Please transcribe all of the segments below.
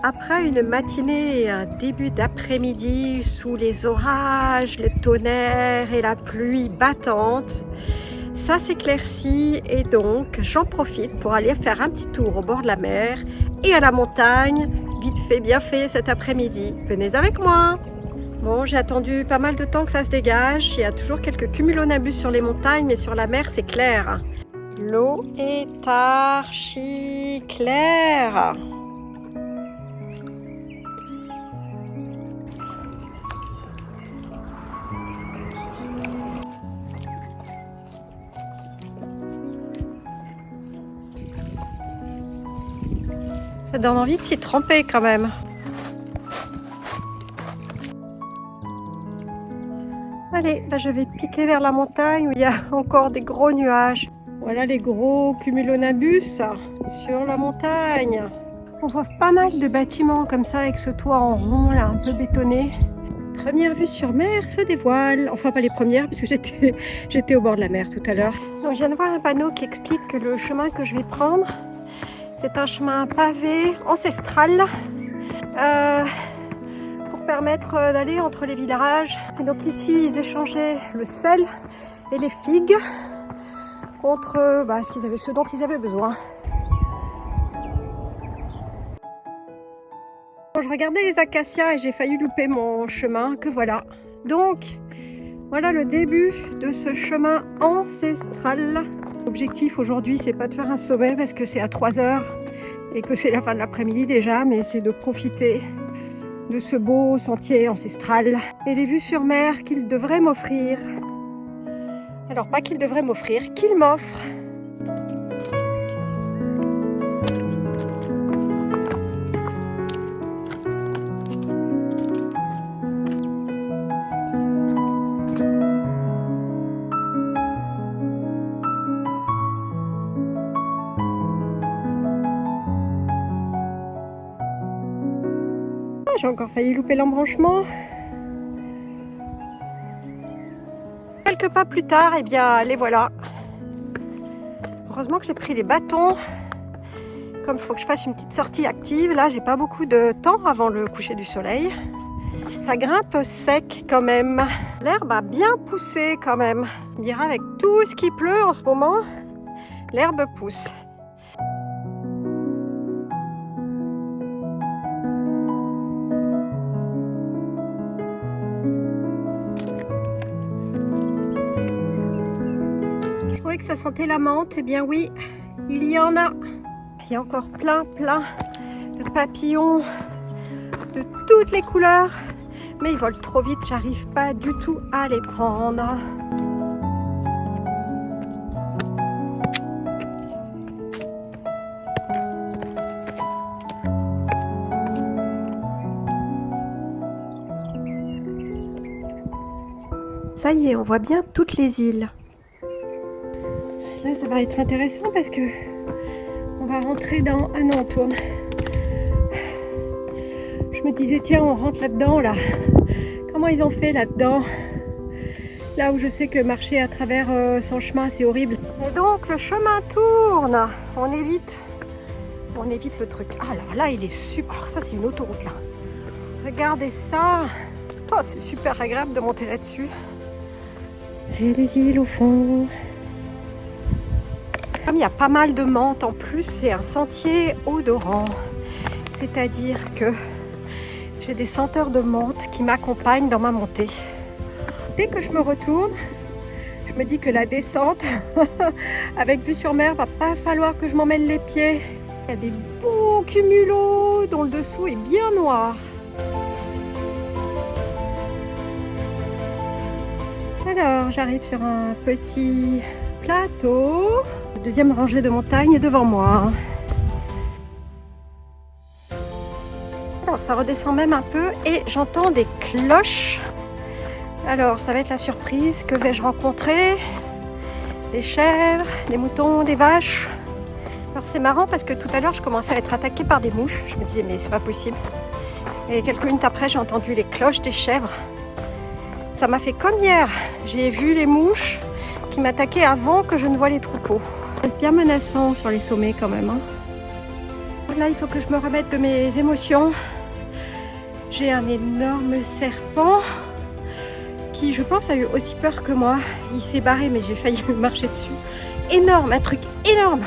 Après une matinée et un début d'après-midi sous les orages, le tonnerre et la pluie battante, ça s'éclaircit et donc j'en profite pour aller faire un petit tour au bord de la mer et à la montagne, vite fait, bien fait cet après-midi. Venez avec moi! Bon, j'ai attendu pas mal de temps que ça se dégage, il y a toujours quelques cumulonimbus sur les montagnes, mais sur la mer c'est clair. L'eau est archi claire. Ça donne envie de s'y tremper quand même. Allez, là je vais piquer vers la montagne où il y a encore des gros nuages. Voilà les gros cumulonimbus sur la montagne. On voit pas mal de bâtiments comme ça avec ce toit en rond là, un peu bétonné. Première vue sur mer se dévoile. Enfin pas les premières puisque j'étais au bord de la mer tout à l'heure. Donc je viens de voir un panneau qui explique que le chemin que je vais prendre, c'est un chemin pavé ancestral pour permettre d'aller entre les villages. Et donc ici, ils échangeaient le sel et les figues contre ce dont ils avaient besoin. Je regardais les acacias et j'ai failli louper mon chemin, que voilà. Donc, voilà le début de ce chemin ancestral. L'objectif aujourd'hui, c'est pas de faire un sommet parce que c'est à 3 heures et que c'est la fin de l'après-midi déjà, mais c'est de profiter de ce beau sentier ancestral et des vues sur mer qu'il devrait m'offrir. Alors pas qu'il devrait m'offrir, qu'il m'offre. J'ai encore failli louper l'embranchement. Quelques pas plus tard, eh bien, les voilà. Heureusement que j'ai pris les bâtons. Comme il faut que je fasse une petite sortie active, là, j'ai pas beaucoup de temps avant le coucher du soleil. Ça grimpe sec quand même. L'herbe a bien poussé quand même. On dirait avec tout ce qui pleut en ce moment, l'herbe pousse. Que ça sentait la menthe, eh bien oui, il y en a. Il y a encore plein de papillons de toutes les couleurs, mais ils volent trop vite, j'arrive pas du tout à les prendre. Ça y est, on voit bien toutes les îles. Là, ça va être intéressant parce que on va rentrer dans... Ah non, on tourne. Je me disais, tiens, on rentre là-dedans, là. Comment ils ont fait là-dedans? Là où je sais que marcher à travers sans chemin, c'est horrible. Et donc, le chemin tourne. On évite le truc. Ah, alors là, il est super... Alors ça, c'est une autoroute, là. Regardez ça. Oh, c'est super agréable de monter là-dessus. Et les îles au fond... Comme il y a pas mal de menthe en plus, c'est un sentier odorant. C'est-à-dire que j'ai des senteurs de menthe qui m'accompagnent dans ma montée. Dès que je me retourne, je me dis que la descente, avec vue sur mer, va pas falloir que je m'en mêle les pieds. Il y a des beaux cumulos dont le dessous est bien noir. Alors, j'arrive sur un petit plateau. Deuxième rangée de montagnes devant moi. Alors ça redescend même un peu et j'entends des cloches. Alors ça va être la surprise. Que vais-je rencontrer? Des chèvres, des moutons, des vaches. Alors c'est marrant parce que tout à l'heure je commençais à être attaquée par des mouches. Je me disais mais c'est pas possible. Et quelques minutes après j'ai entendu les cloches des chèvres. Ça m'a fait comme hier. J'ai vu les mouches qui m'attaquaient avant que je ne voie les troupeaux. C'est bien menaçant sur les sommets quand même. Hein. Là, il faut que je me remette de mes émotions. J'ai un énorme serpent qui, je pense, a eu aussi peur que moi. Il s'est barré, mais j'ai failli marcher dessus. Énorme, un truc énorme.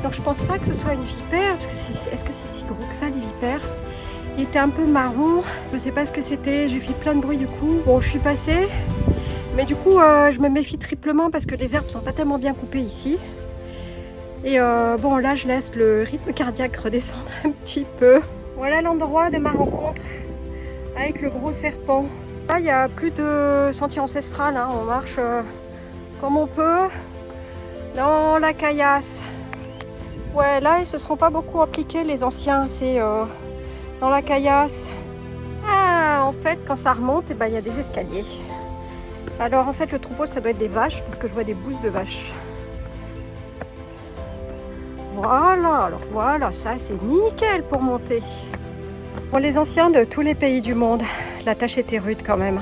Donc je pense pas que ce soit une vipère, parce que est-ce que c'est si gros que ça, les vipères? Il était un peu marron, je sais pas ce que c'était, j'ai fait plein de bruit du coup. Bon, je suis passée, mais du coup, je me méfie triplement parce que les herbes sont pas tellement bien coupées ici. Et bon, là, je laisse le rythme cardiaque redescendre un petit peu. Voilà l'endroit de ma rencontre avec le gros serpent. Là, il n'y a plus de sentier ancestral, hein. On marche comme on peut dans la caillasse. Ouais, là, ils se sont pas beaucoup impliqués, les anciens. C'est dans la caillasse. Ah, en fait, quand ça remonte, eh ben, il y a des escaliers. Alors, en fait, le troupeau, ça doit être des vaches, parce que je vois des bousses de vaches. Voilà, alors voilà, ça c'est nickel pour monter. Pour les anciens de tous les pays du monde, la tâche était rude quand même.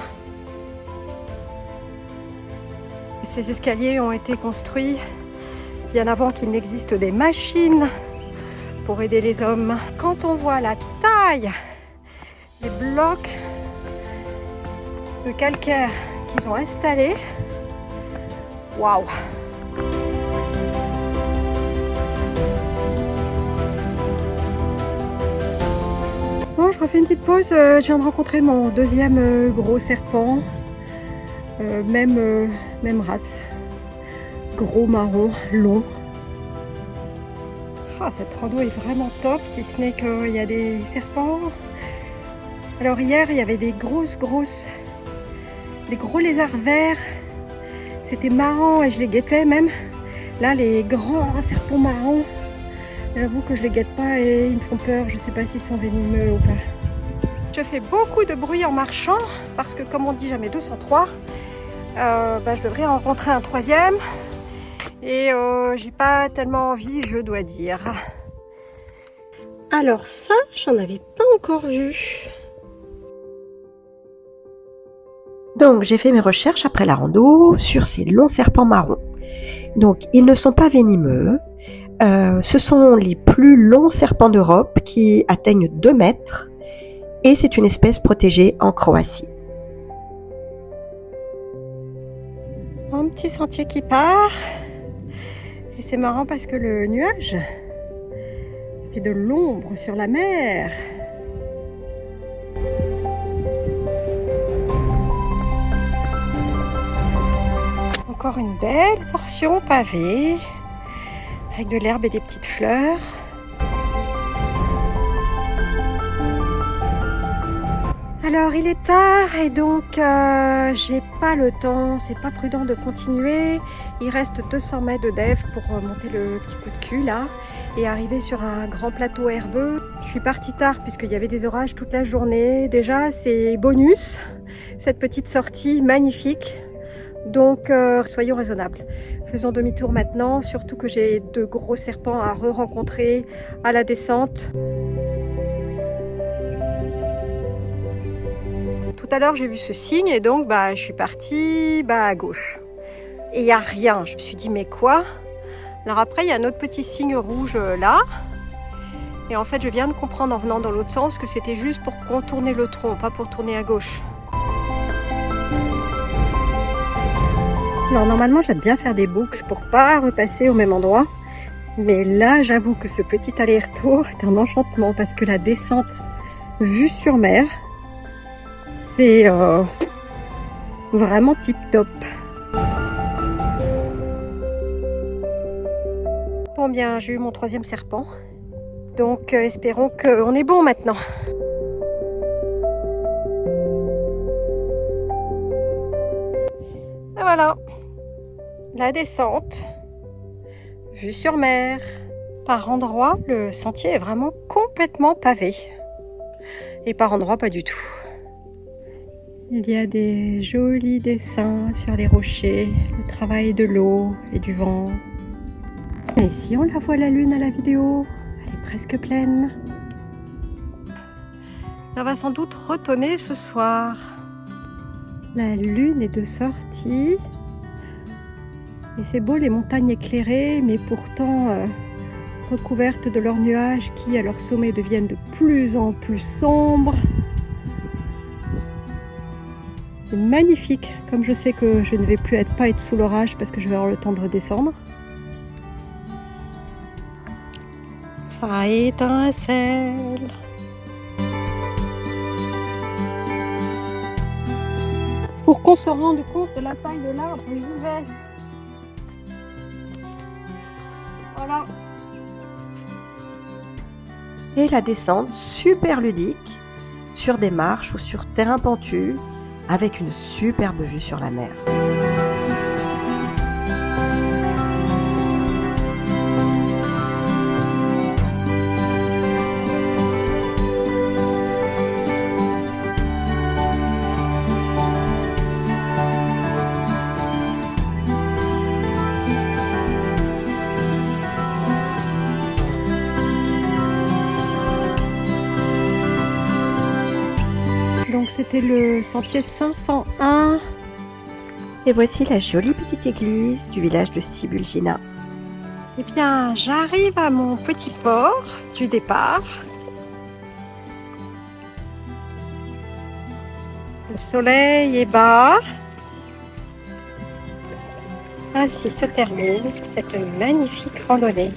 Ces escaliers ont été construits bien avant qu'il n'existe des machines pour aider les hommes. Quand on voit la taille des blocs de calcaire qu'ils ont installés, waouh! Bon, je refais une petite pause. Je viens de rencontrer mon deuxième gros serpent. Même race. Gros marron, long. Ah, cette rando est vraiment top, si ce n'est qu'il y a des serpents. Alors hier, il y avait des gros lézards verts. C'était marrant et je les guettais même. Là, les grands serpents marrons. J'avoue que je les guette pas et ils me font peur, je sais pas s'ils sont venimeux ou pas. Je fais beaucoup de bruit en marchant parce que comme on dit jamais 203, je devrais en rencontrer un troisième et j'ai pas tellement envie, je dois dire. Alors ça, j'en avais pas encore vu. Donc j'ai fait mes recherches après la rando sur ces longs serpents marrons. Donc ils ne sont pas venimeux. Ce sont les plus longs serpents d'Europe qui atteignent 2 mètres et c'est une espèce protégée en Croatie. Un petit sentier qui part et c'est marrant parce que le nuage fait de l'ombre sur la mer. Encore une belle portion pavée avec de l'herbe et des petites fleurs. Alors il est tard et donc j'ai pas le temps, c'est pas prudent de continuer. Il reste 200 mètres de dev pour monter le petit coup de cul là et arriver sur un grand plateau herbeux. Je suis partie tard puisqu'il y avait des orages toute la journée. Déjà c'est bonus, cette petite sortie magnifique. Donc soyons raisonnables. Faisons demi-tour maintenant, surtout que j'ai de gros serpents à re-rencontrer à la descente. Tout à l'heure j'ai vu ce signe et donc je suis partie à gauche. Et il n'y a rien, je me suis dit mais quoi? Alors après il y a un autre petit signe rouge là. Et en fait je viens de comprendre en venant dans l'autre sens que c'était juste pour contourner le tronc, pas pour tourner à gauche. Alors normalement j'aime bien faire des boucles pour pas repasser au même endroit. Mais là j'avoue que ce petit aller-retour est un enchantement parce que la descente vue sur mer, c'est vraiment tip top. Bon bien, j'ai eu mon troisième serpent. Donc espérons qu'on est bon maintenant. Et voilà. La descente, vue sur mer. Par endroits, le sentier est vraiment complètement pavé. Et par endroits, pas du tout. Il y a des jolis dessins sur les rochers, le travail de l'eau et du vent. Et si on la voit la lune à la vidéo, elle est presque pleine. Ça va sans doute retonner ce soir. La lune est de sortie. Et c'est beau les montagnes éclairées, mais pourtant recouvertes de leurs nuages qui, à leur sommet, deviennent de plus en plus sombres. C'est magnifique, comme je sais que je ne vais plus pas être sous l'orage parce que je vais avoir le temps de redescendre. Ça étincelle. Pour qu'on se rende compte de la taille de l'arbre, j'y vais. Voilà. Et la descente super ludique sur des marches ou sur terrain pentu avec une superbe vue sur la mer. Donc c'était le sentier 501 et voici la jolie petite église du village de Sibulgina. Eh bien, j'arrive à mon petit port du départ. Le soleil est bas. Ainsi se termine cette magnifique randonnée.